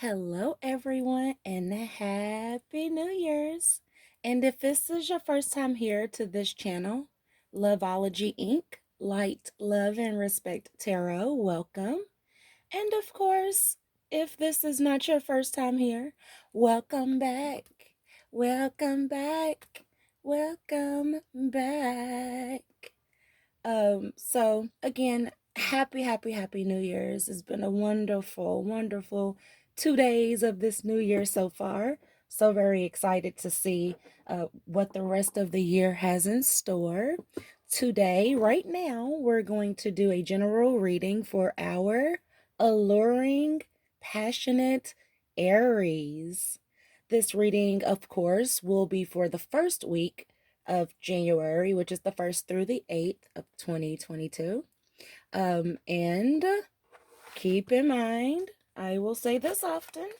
Hello, everyone, and Happy New Year's. And if this is your first time here to this channel, Loveology Ink, Light, Love, and Respect Tarot, welcome. And of course, if this is not your first time here, welcome back. Welcome back. Welcome back. So again, happy New Year's. It's been a wonderful 2 days of this new year so far. So very excited to see what the rest of the year has in store. Today, right now, we're going to do a general reading for our alluring, passionate Aries. This reading, of course, will be for the first week of January, which is the 1st through the 8th of 2022. And keep in mind, I will say this often,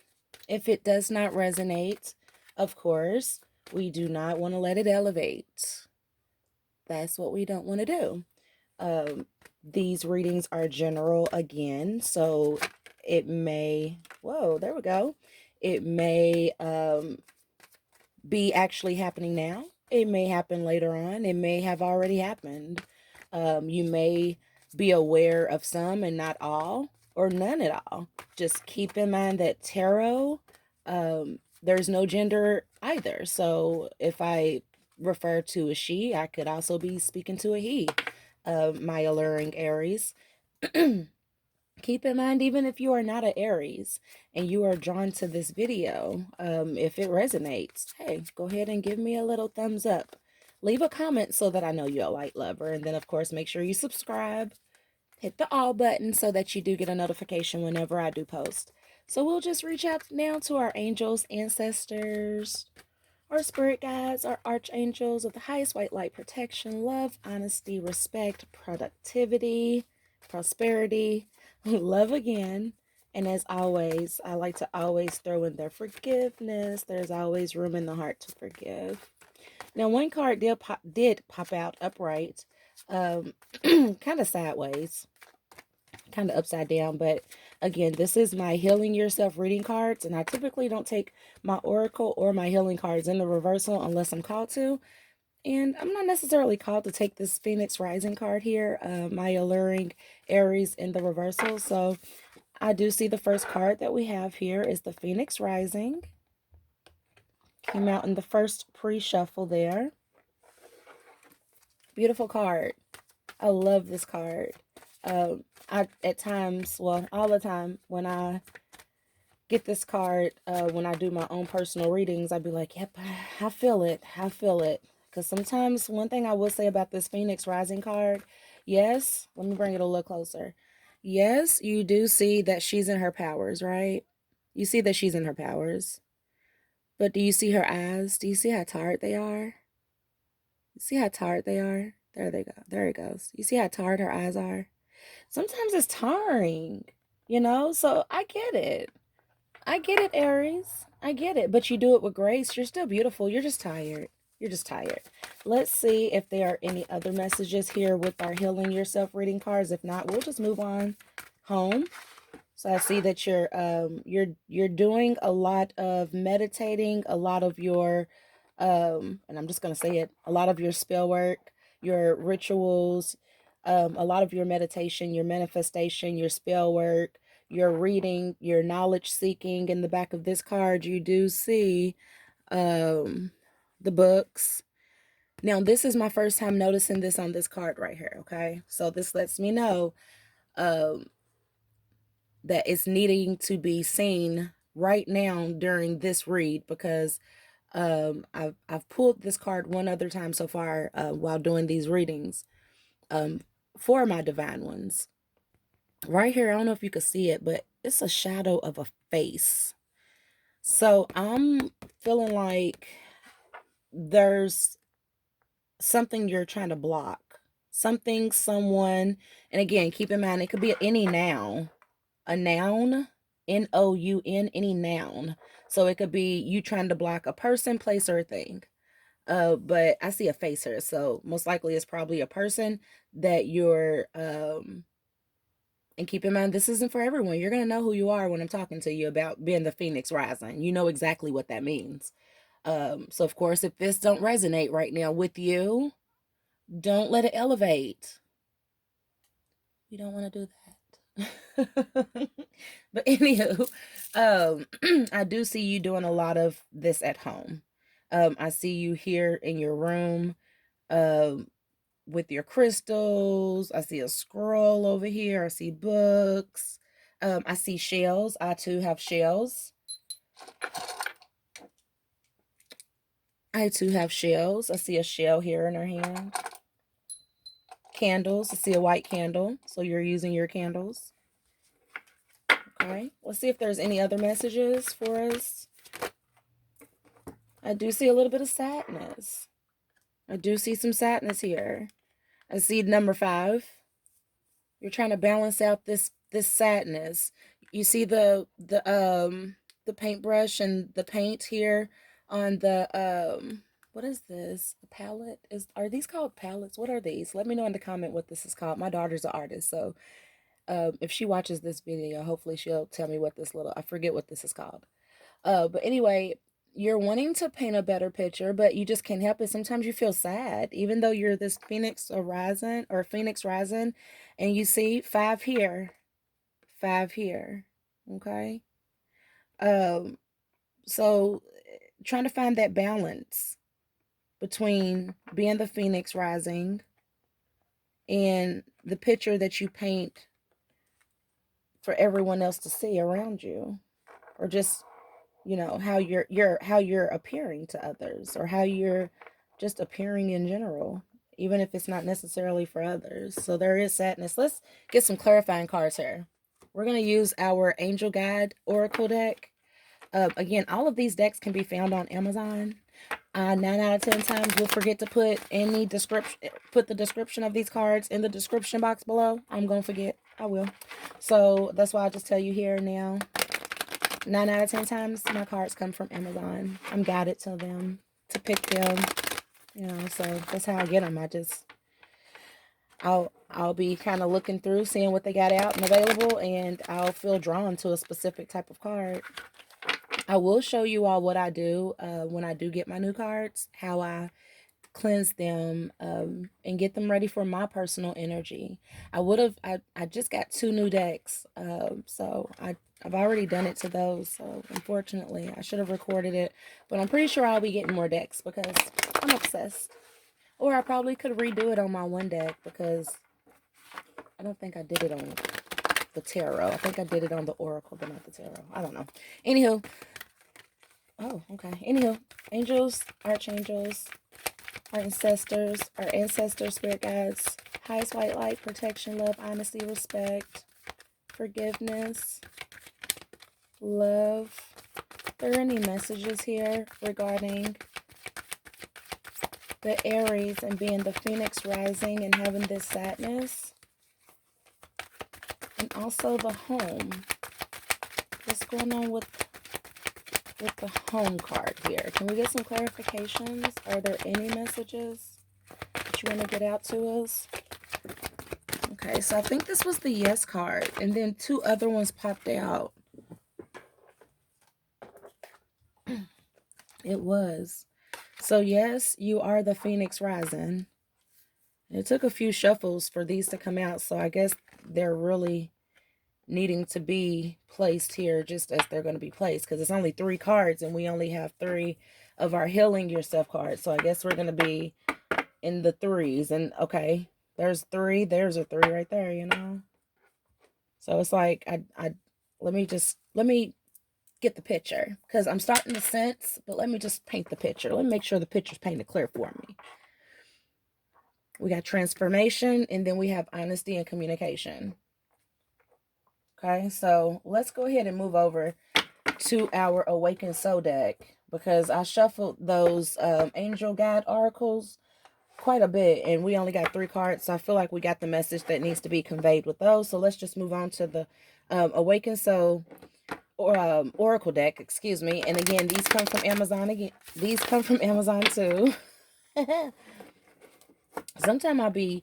if it does not resonate, of course, we do not want to let it elevate. That's what we don't want to do. These readings are general again, so it may, whoa, there we go. It may be actually happening now. It may happen later on. It may have already happened. You may be aware of some and not all, or none at all. Just keep in mind that tarot, there's no gender either. So if I refer to a she, I could also be speaking to a he. My alluring Aries. Keep in mind, even if you are not an Aries and you are drawn to this video, if it resonates, hey, go ahead and give me a little thumbs up. Leave a comment so that I know you're a light lover. And then, of course, make sure you subscribe. Hit the all button so that you do get a notification whenever I do post. So we'll just reach out now to our angels, ancestors, our spirit guides, our archangels of the highest white light protection, love, honesty, respect, productivity, prosperity, love again. And as always, I like to always throw in their forgiveness. There's always room in the heart to forgive. Now, one card did pop out upright, kind of sideways, kind of upside down. But again, this is my Healing Yourself reading cards, and I typically don't take my oracle or my healing cards in the reversal unless I'm called to. And I'm not necessarily called to take this Phoenix Rising card here, my alluring Aries in the reversal. So I do see the first card that we have here is the Phoenix Rising. Came out in the first pre-shuffle there. Beautiful card. I love this card. At times, well, all the time, when I get this card, when I do my own personal readings, I'd be like, yep, I feel it. I feel it. Because sometimes one thing I will say about this Phoenix Rising card, yes, let me bring it a little closer. Yes, you do see that she's in her powers, right? You see that she's in her powers. But do you see her eyes? Do you see how tired they are? You see how tired they are? There they go. There it goes. You see how tired her eyes are? Sometimes it's tiring, So I get it. I get it, Aries. I get it. But you do it with grace. You're still beautiful. You're just tired. You're just tired. Let's see if there are any other messages here with our Healing Yourself reading cards. If not, we'll just move on home. So I see that you're doing a lot of meditating, a lot of your and I'm just gonna say it, a lot of your spell work, your rituals, a lot of your meditation, your manifestation, your spell work, your reading, your knowledge seeking. In the back of this card, you do see the books. Now, this is my first time noticing this on this card right here, okay? So this lets me know um, that it's needing to be seen right now during this read because I've pulled this card one other time so far while doing these readings for my divine ones. Right here, I don't know if you can see it, but it's a shadow of a face. So I'm feeling like there's something you're trying to block. Something, someone, and again, keep in mind, it could be any noun. A noun, Noun, any noun. So it could be you trying to block a person, place, or a thing. But I see a face here, so most likely it's probably a person that you're And keep in mind, this isn't for everyone. You're going to know who you are when I'm talking to you about being the Phoenix rising. You know exactly what that means. So of course, if this don't resonate right now with you, don't let it elevate. You don't want to do that. But anywho, I do see you doing a lot of this at home. I see you here in your room, um, with your crystals. I see a scroll over here. I see books. I see shells. I too have shells. I too have shells. I see a shell here in her hand. Candles. I see a white candle. So you're using your candles. Okay. Let's see if there's any other messages for us. I do see a little bit of sadness. I do see some sadness here. I see number 5. You're trying to balance out this sadness. You see the paintbrush and the paint here on the what is this? A palette? Are these called palettes? What are these? Let me know in the comment what this is called. My daughter's an artist, so if she watches this video, hopefully she'll tell me what this little, I forget what this is called. But anyway, you're wanting to paint a better picture, but you just can't help it. Sometimes you feel sad, even though you're this Phoenix rising, and you see 5 here, 5 here. Okay. Um, so trying to find that balance between being the Phoenix rising and the picture that you paint for everyone else to see around you, or just how you're appearing to others, or how you're just appearing in general, even if it's not necessarily for others. So there is sadness. Let's get some clarifying cards here. We're going to use our Angel Guide Oracle deck. Again, all of these decks can be found on Amazon. 9 out of 10 times we'll forget to put the description of these cards in the description box below. I'm gonna forget. I will. So that's why I just tell you here now. 9 out of 10 times my cards come from Amazon. I'm guided to them, to pick them, so that's how I get them. I'll be kind of looking through, seeing what they got out and available, and I'll feel drawn to a specific type of card. I will show you all what I do when I do get my new cards, how I cleanse them and get them ready for my personal energy. I just got 2 new decks, so I've already done it to those. So unfortunately, I should have recorded it, but I'm pretty sure I'll be getting more decks because I'm obsessed. Or I probably could redo it on my one deck because I don't think I did it on the tarot. I think I did it on the oracle, but not the tarot. I don't know. Anywho. Oh, okay. Anywho, angels, archangels, our ancestors, spirit guides, highest white light, protection, love, honesty, respect, forgiveness, love. Are there any messages here regarding the Aries and being the Phoenix rising and having this sadness? And also the home. What's going on with the home card here? Can we get some clarifications? Are there any messages that you want to get out to us? Okay, so I think this was the yes card, and then 2 other ones popped out. It was. So yes, you are the Phoenix rising. It took a few shuffles for these to come out, so I guess they're really needing to be placed here just as they're going to be placed, because it's only 3 cards and we only have 3 of our healing yourself cards. So I guess we're going to be in the 3s. And okay, there's 3, there's a 3 right there, So it's like let me get the picture, because I'm starting to sense, but let me just paint the picture. Let me make sure the picture's painted clear for me. We got transformation, and then we have honesty and communication. Okay, so let's go ahead and move over to our Awakened Soul deck, because I shuffled those Angel Guide oracles quite a bit, and we only got 3 cards, so I feel like we got the message that needs to be conveyed with those. So let's just move on to the Awakened Soul oracle deck, excuse me. And again, these come from Amazon. These come from Amazon too. Sometimes I'll be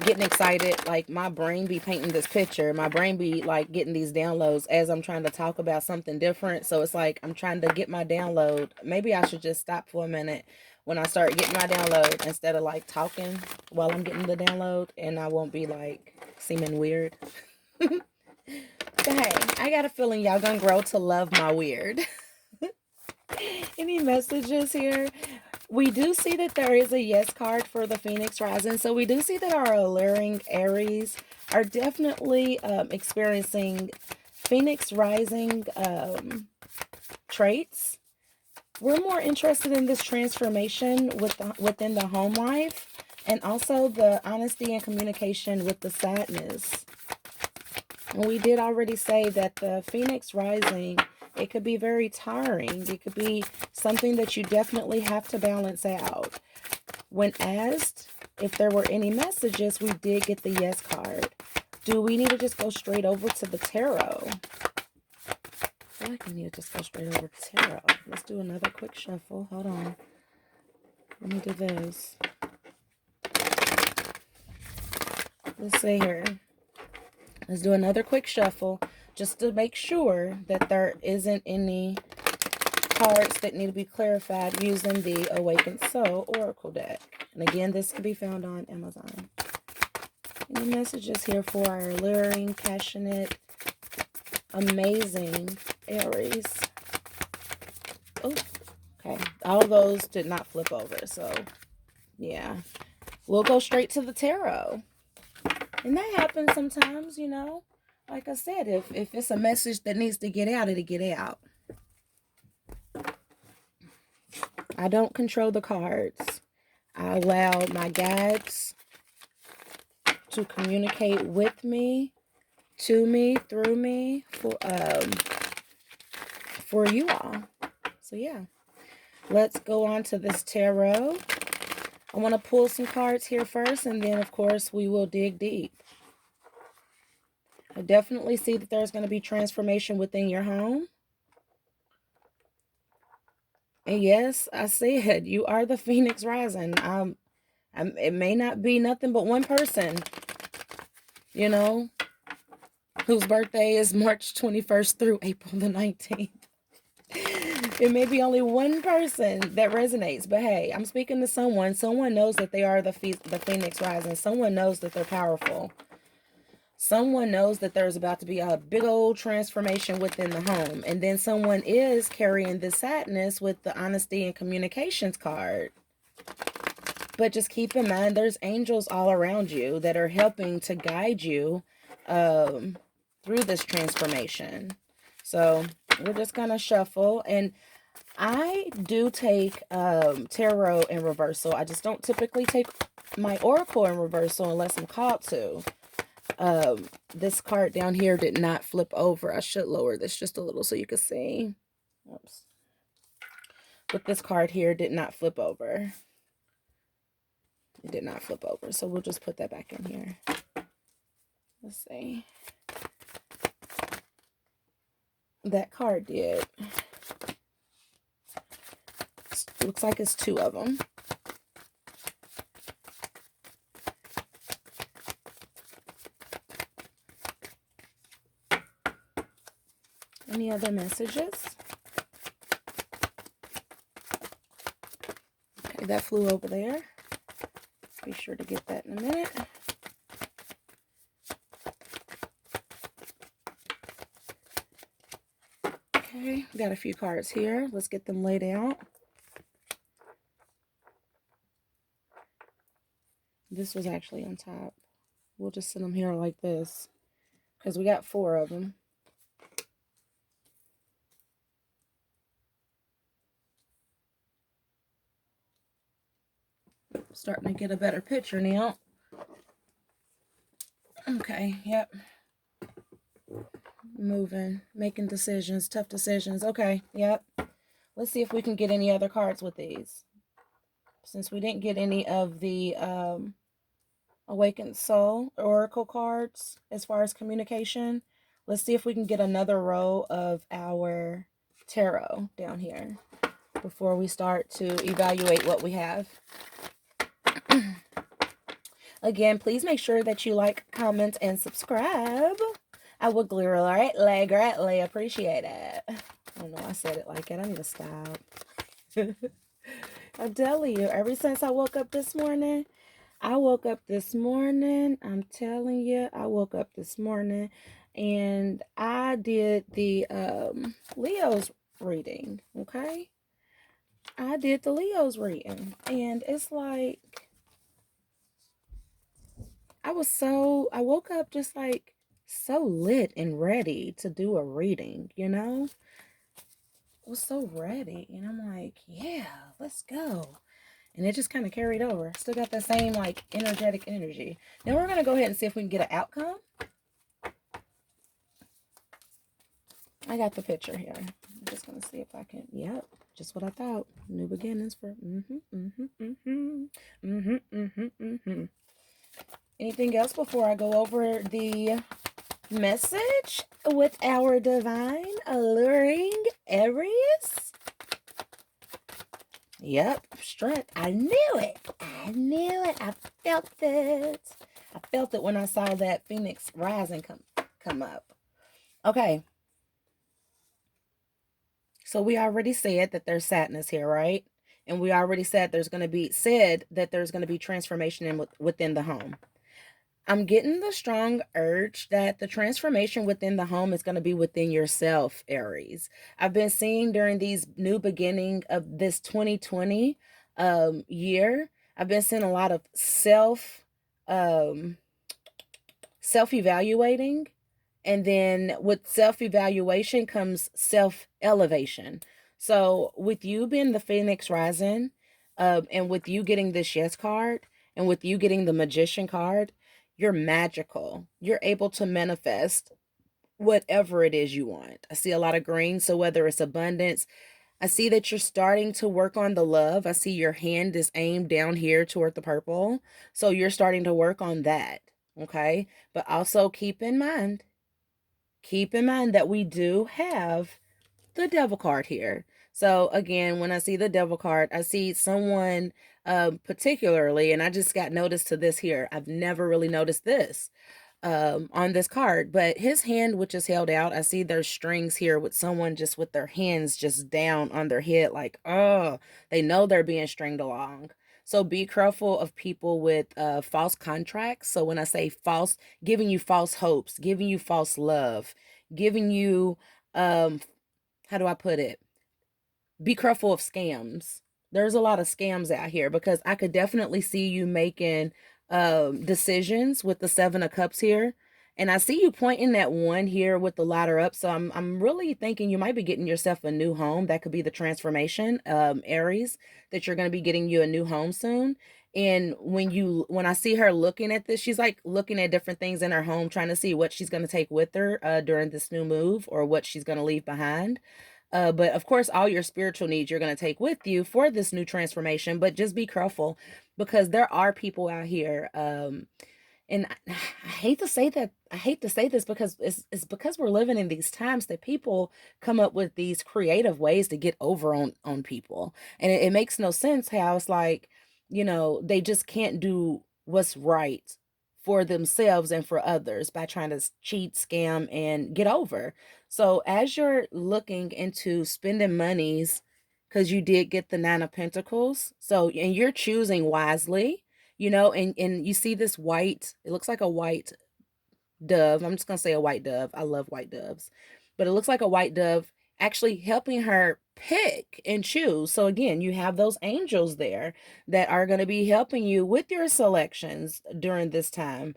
getting excited. Like, my brain be painting this picture. My brain be like getting these downloads as I'm trying to talk about something different. So it's like I'm trying to get my download. Maybe I should just stop for a minute when I start getting my download instead of like talking while I'm getting the download, and I won't be like seeming weird. But hey, I got a feeling y'all gonna grow to love my weird. Any messages here? We do see that there is a yes card for the Phoenix Rising. So we do see that our alluring Aries are definitely experiencing Phoenix Rising traits. We're more interested in this transformation within the home life, and also the honesty and communication with the sadness. And we did already say that the Phoenix Rising, it could be very tiring. It could be something that you definitely have to balance out. When asked if there were any messages, we did get the yes card. Do we need to just go straight over to the tarot? I feel like we need to just go straight over to tarot. Let's do another quick shuffle. Hold on. Let me do this. Let's see here. Let's do another quick shuffle just to make sure that there isn't any cards that need to be clarified using the Awakened Soul Oracle deck. And again, this can be found on Amazon. Any messages here for our alluring, passionate, amazing Aries? Oh, okay. All those did not flip over, so yeah. We'll go straight to the tarot. And that happens sometimes, you know. Like I said, if it's a message that needs to get out, it'll get out. I don't control the cards. I allow my guides to communicate with me, to me, through me, for you all. So yeah, let's go on to this tarot. I want to pull some cards here first, and then of course we will dig deep. I definitely see that there's going to be transformation within your home. And yes, I said you are the Phoenix Rising. It may not be nothing but one person, you know, whose birthday is March 21st through April the 19th. It may be only one person that resonates, but hey, I'm speaking to someone. Someone knows that they are the Phoenix Rising. Someone knows that they're powerful. Someone knows that there's about to be a big old transformation within the home. And then someone is carrying this sadness with the honesty and communications card. But just keep in mind, there's angels all around you that are helping to guide you through this transformation. So we're just going to shuffle. And I do take tarot in reversal. I just don't typically take my oracle in reversal unless I'm called to. This card down here did not flip over. I should lower this just a little so you can see. Oops. But this card here did not flip over. It did not flip over. So we'll just put that back in here. Let's see. That card did. Looks like it's two of them. Any other messages? Okay, that flew over there. Be sure to get that in a minute. Okay, got a few cards here. Let's get them laid out. This was actually on top. We'll just send them here like this because we got 4 of them. Starting to get a better picture now. Okay, yep. Moving, making decisions, tough decisions. Okay, yep. Let's see if we can get any other cards with these. Since we didn't get any of the Awakened Soul Oracle cards as far as communication, let's see if we can get another row of our tarot down here before we start to evaluate what we have. Again, please make sure that you like, comment, and subscribe. I would greatly appreciate it. I don't know, I said it like it. I need to stop. I'm telling you, ever since I woke up this morning, I'm telling you, I woke up this morning and I did the Leo's reading, okay? I did the Leo's reading, and it's like I woke up just like so lit and ready to do a reading, you know? I was so ready, and I'm like, yeah, let's go. And it just kind of carried over. Still got that same like energetic energy. Now we're gonna go ahead and see if we can get an outcome. I got the picture here. I'm just gonna see if I can. Yep, just what I thought. New beginnings for Anything else before I go over the message with our divine alluring Aries? Yep, strength. I knew it. I knew it. I felt it. I felt it when I saw that Phoenix rising come up. Okay. So we already said that there's sadness here, right? And we already said there's going to be transformation within the home. I'm getting the strong urge that the transformation within the home is going to be within yourself, Aries. I've been seeing during these new beginning of this 2020 year, I've been seeing a lot of um, self-evaluating, and then with self-evaluation comes self-elevation. So with you being the Phoenix rising, and with you getting this yes card, and with you getting the magician card, you're magical. You're able to manifest whatever it is you want. I see a lot of green, so whether it's abundance, I see that you're starting to work on the love. I see your hand is aimed down here toward the purple. So you're starting to work on that. Okay. But also keep in mind that we do have the devil card here. So again, when I see the devil card, I see someone particularly, and I just got notice to this here. I've never really noticed this on this card, but his hand, which is held out, I see there's strings here with someone just with their hands just down on their head, like, oh, they know they're being stringed along. So be careful of people with false contracts. So when I say false, giving you false hopes, giving you false love, giving you, how do I put it? Be careful of scams. There's a lot of scams out here because I could definitely see you making decisions with the 7 of Cups here. And I see you pointing at one here with the ladder up. So I'm really thinking you might be getting yourself a new home. That could be the transformation, Aries, that you're going to be getting you a new home soon. And when I see her looking at this, she's like looking at different things in her home, trying to see what she's going to take with her during this new move or what she's going to leave behind. But of course, all your spiritual needs you're going to take with you for this new transformation. But just be careful because there are people out here. And I hate to say that. I hate to say this because it's because we're living in these times that people come up with these creative ways to get over on people, and it makes no sense how it's like, they just can't do what's right for themselves and for others by trying to cheat, scam, and get over. So as you're looking into spending monies, because you did get the 9 of Pentacles, so and you're choosing wisely, and you see this white, it looks like a white dove. I'm just going to say a white dove. I love white doves. But it looks like a white dove actually helping her pick and choose. So again, you have those angels there that are going to be helping you with your selections during this time,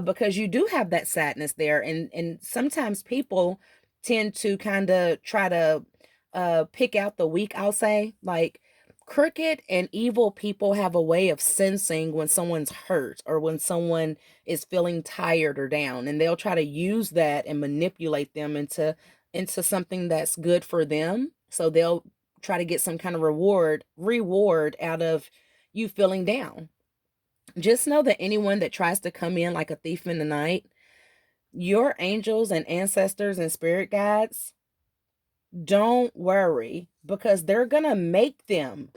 because you do have that sadness there. And sometimes people tend to kind of try to pick out the weak, I'll say. Like, crooked and evil people have a way of sensing when someone's hurt or when someone is feeling tired or down, and they'll try to use that and manipulate them into something that's good for them. So they'll try to get some kind of reward out of you feeling down. Just know that anyone that tries to come in like a thief in the night, your angels and ancestors and spirit guides, don't worry, because they're gonna make them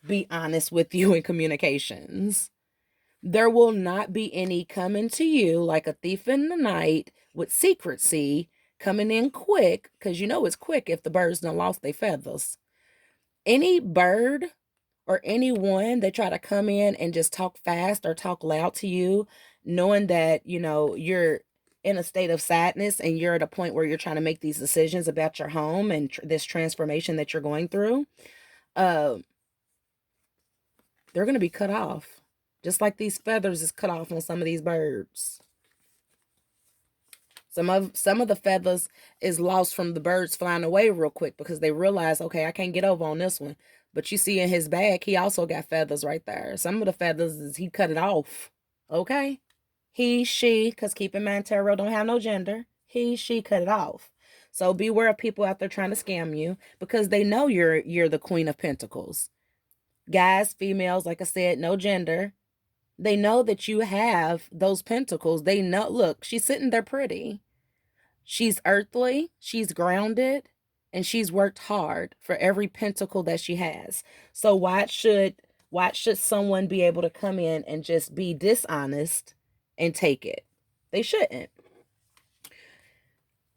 be honest with you in communications. There will not be any coming to you like a thief in the night with secrecy, coming in quick, because you know it's quick if the birds done lost their feathers. Any bird or anyone that try to come in and just talk fast or talk loud to you, knowing that, you're in a state of sadness and you're at a point where you're trying to make these decisions about your home and this transformation that you're going through, uh, they're going to be cut off. Just like these feathers is cut off on some of these birds. Some of the feathers is lost from the birds flying away real quick because they realize, okay, I can't get over on this one. But you see in his bag, he also got feathers right there. Some of the feathers is he cut it off. Okay? He, she, because keep in mind, tarot don't have no gender. He, she cut it off. So beware of people out there trying to scam you because they know you're the Queen of Pentacles. Guys, females, like I said, no gender. They know that you have those pentacles. They know, look, she's sitting there pretty. She's earthly, she's grounded, and she's worked hard for every pentacle that she has. So why should someone be able to come in and just be dishonest and take it? They shouldn't.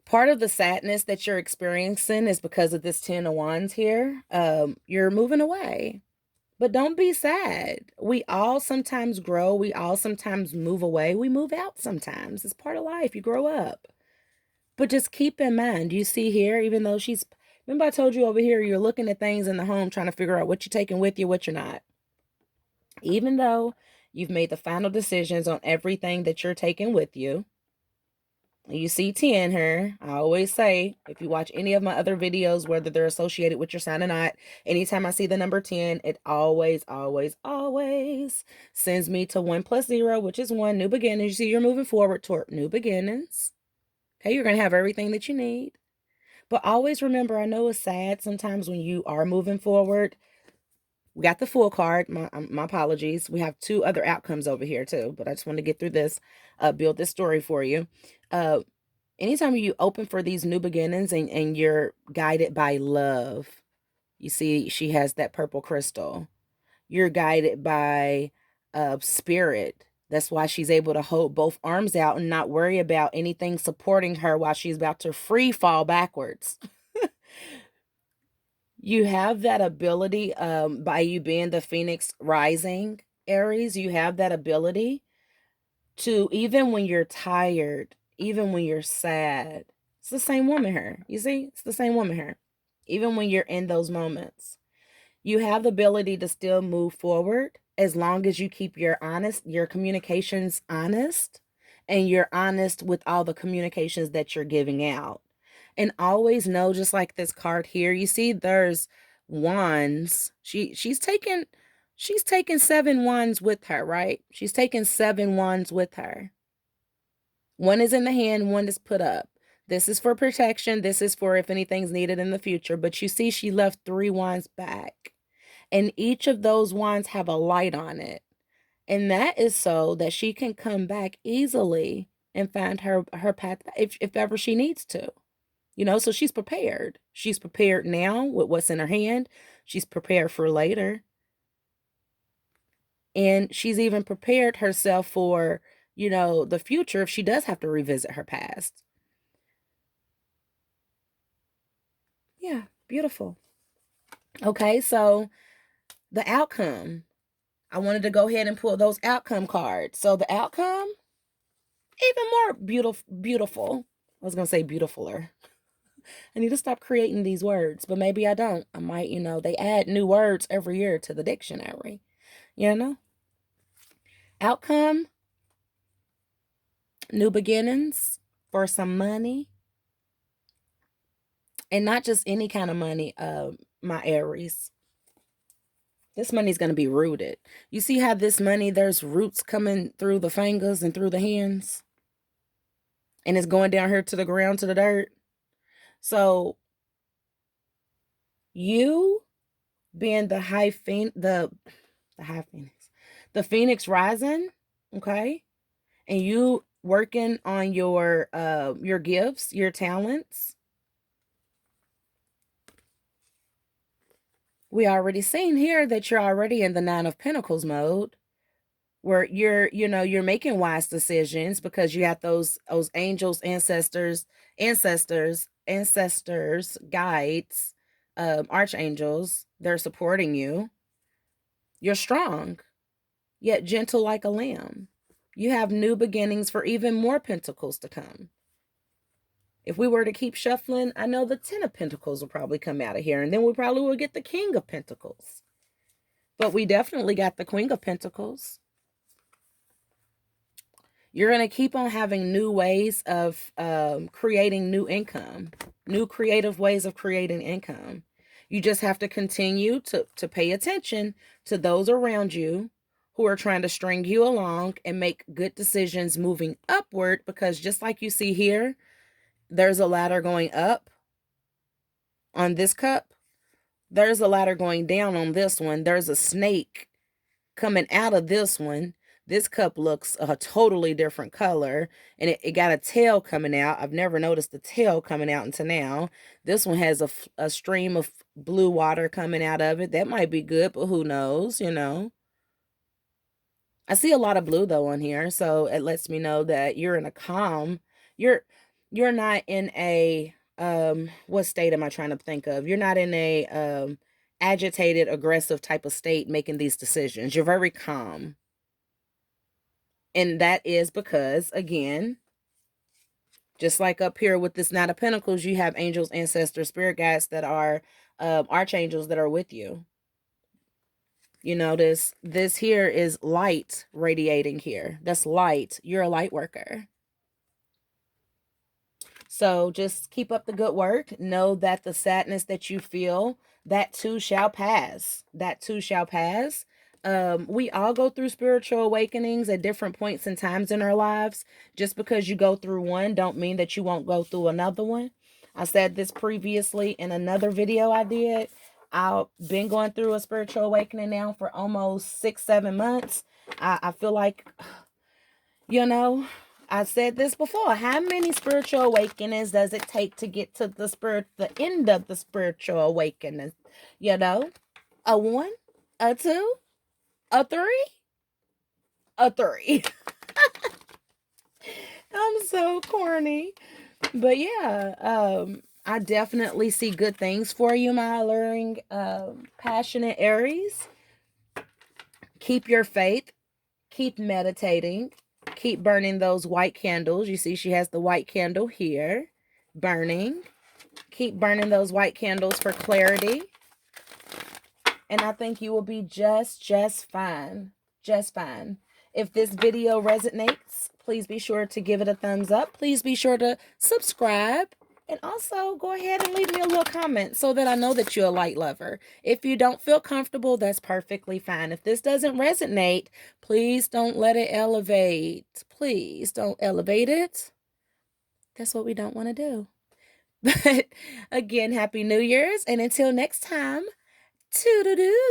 Part of the sadness that you're experiencing is because of this 10 of Wands here. You're moving away. But don't be sad. We all sometimes grow. We all sometimes move away. We move out sometimes. It's part of life. You grow up. But just keep in mind, you see here, even though remember I told you over here, you're looking at things in the home, trying to figure out what you're taking with you, what you're not. Even though you've made the final decisions on everything that you're taking with you, you see 10 here. I always say, if you watch any of my other videos, whether they're associated with your sign or not, anytime I see the number 10, it always, always, always sends me to 1 plus 0, which is 1, new beginnings. You see, you're moving forward toward new beginnings. Okay, you're going to have everything that you need. But always remember, I know it's sad sometimes when you are moving forward. We got the full card. My apologies. We have 2 other outcomes over here too, but I just want to get through this, build this story for you. Anytime you open for these new beginnings and you're guided by love, you see she has that purple crystal. You're guided by spirit. That's why she's able to hold both arms out and not worry about anything supporting her while she's about to free fall backwards. You have that ability, by you being the Phoenix rising, Aries, you have that ability to, even when you're tired, even when you're sad, it's the same woman here. You see, it's the same woman here. Even when you're in those moments, you have the ability to still move forward as long as you keep your communications honest, and you're honest with all the communications that you're giving out. And always know, just like this card here, you see there's wands. She's taken 7 wands with her, right? She's taken 7 wands with her. One is in the hand, one is put up. This is for protection. This is for if anything's needed in the future. But you see, she left 3 wands back. And each of those wands have a light on it. And that is so that she can come back easily and find her path if ever she needs to. So she's prepared. She's prepared now with what's in her hand. She's prepared for later. And she's even prepared herself for, the future if she does have to revisit her past. Yeah, beautiful. Okay, so the outcome. I wanted to go ahead and pull those outcome cards. So the outcome, even more beautiful. I was going to say beautifuler. I need to stop creating these words, but maybe I don't. I might, they add new words every year to the dictionary. Outcome, new beginnings for some money. And not just any kind of money, my Aries. This money's going to be rooted. You see how this money, there's roots coming through the fingers and through the hands? And it's going down here to the ground, to the dirt. So you being the high phoenix, the phoenix rising, okay? And you working on your gifts, your talents. We already seen here that you're already in the 9 of Pentacles mode. where you're making wise decisions because you have those angels, ancestors, guides, archangels. They're supporting you. You're strong, yet gentle like a lamb. You have new beginnings for even more pentacles to come. If we were to keep shuffling, I know the 10 of Pentacles will probably come out of here, and then we probably will get the King of Pentacles. But we definitely got the Queen of Pentacles. You're going to keep on having new ways of creating new income, new creative ways of creating income. You just have to continue to pay attention to those around you who are trying to string you along and make good decisions moving upward, because just like you see here, there's a ladder going up on this cup. There's a ladder going down on this one. There's a snake coming out of this one. This cup looks a totally different color, and it got a tail coming out. I've never noticed the tail coming out until now. This one has a stream of blue water coming out of it. That might be good, but who knows, you know. I see a lot of blue though on here, so it lets me know that you're in a calm. You're you're not in a what state am I trying to think of? You're not in a agitated, aggressive type of state making these decisions. You're very calm. And that is because, again, just like up here with this Knight of Pentacles, you have angels, ancestors, spirit guides that are archangels that are with you. You notice this here is light radiating here. That's light. You're a light worker. So just keep up the good work. Know that the sadness that you feel, that too shall pass. That too shall pass. We all go through spiritual awakenings at different points and times in our lives. Just because you go through one don't mean that you won't go through another one. I said this previously in another video I did. I've been going through a spiritual awakening now for almost 6-7 months. I feel like, you know, I said this before. How many spiritual awakenings does it take to get to the end of the spiritual awakening? You know, a 1, a 2, a 3, a 3. I'm so corny. But yeah, I definitely see good things for you, my alluring, passionate Aries. Keep your faith. Keep meditating. Keep burning those white candles. You see she has the white candle here. Burning. Keep burning those white candles for clarity. And I think you will be just fine. Just fine. If this video resonates, please be sure to give it a thumbs up. Please be sure to subscribe. And also go ahead and leave me a little comment so that I know that you're a light lover. If you don't feel comfortable, that's perfectly fine. If this doesn't resonate, please don't let it elevate. Please don't elevate it. That's what we don't want to do. But again, Happy New Year's. And until next time, toodaloo.